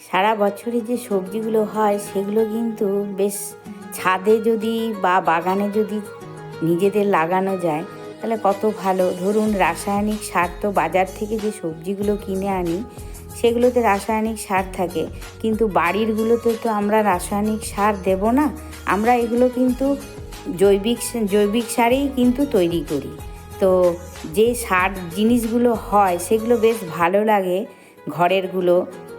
সারা বছরে যে সবজিগুলো হয় সেগুলো কিন্তু বেশ ছাদে যদি বা বাগানে যদি নিজেদের লাগানো যায় তাহলে কত ভালো। ধরুন রাসায়নিক সার তো বাজার থেকে যে সবজিগুলো কিনে আনি সেগুলোতে রাসায়নিক সার থাকে, কিন্তু বাড়িরগুলোতে তো আমরা রাসায়নিক সার দেব না, আমরা এগুলো কিন্তু জৈবিক সারেই কিন্তু তৈরি করি। তো যে সার জিনিসগুলো হয় সেগুলো বেশ ভালো লাগে ঘরেরগুলো,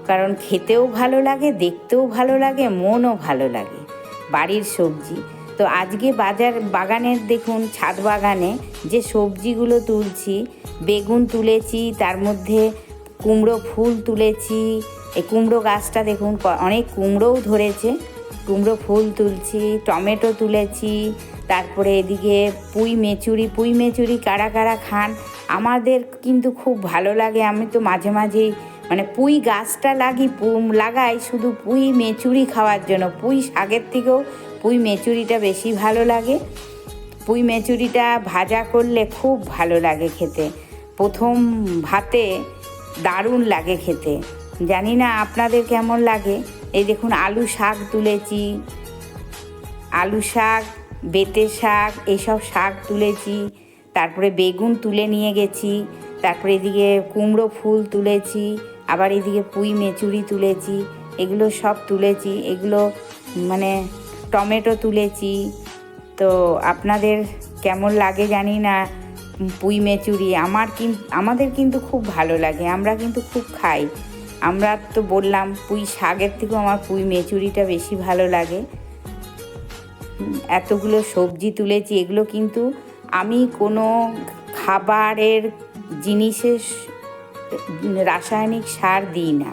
কারণ খেতেও ভালো লাগে, দেখতেও ভালো লাগে, মনও ভালো লাগে বাড়ির সবজি। তো আজকে বাগানের দেখুন, ছাদ বাগানে যে সবজিগুলো তুলছি, বেগুন তুলেছি, তার মধ্যে কুমড়ো ফুল তুলেছি। এই কুমড়ো গাছটা দেখুন অনেক কুমড়োও ধরেছে, কুমড়ো ফুল তুলছি, টমেটো তুলেছি, তারপরে এদিকে পুঁই মেচুরি কারা কারা খান? আমাদের কিন্তু খুব ভালো লাগে। আমি তো মাঝে মাঝেই পুঁই গাছটা লাগাই শুধু পুঁই মেচুরি খাওয়ার জন্য। পুঁই শাকের থেকেও পুঁই মেচুরিটা বেশি ভালো লাগে। পুঁই মেচুরিটা ভাজা করলে খুব ভালো লাগে খেতে, প্রথম ভাতে দারুণ লাগে খেতে। জানি না আপনাদের কেমন লাগে। এই দেখুন আলু শাক তুলেছি, আলু শাক, বেতে শাক, এইসব শাক তুলেছি। তারপরে বেগুন তুলে নিয়ে গেছি, তারপরে এদিকে কুমড়ো ফুল তুলেছি, আবার এদিকে পুঁই মেচুরি তুলেছি, এগুলো সব তুলেছি। এগুলো টমেটো তুলেছি। তো আপনাদের কেমন লাগে জানি না পুঁই মেচুরি। আমাদের কিন্তু খুব ভালো লাগে, আমরা কিন্তু খুব খাই। আমরা তো বললাম পুঁই শাকের থেকেও আমার পুঁই মেচুরিটা বেশি ভালো লাগে। এতগুলো সবজি তুলেছি, এগুলো কিন্তু আমি কোনো খাবারের জিনিসে রাসায়নিক সার দিই না।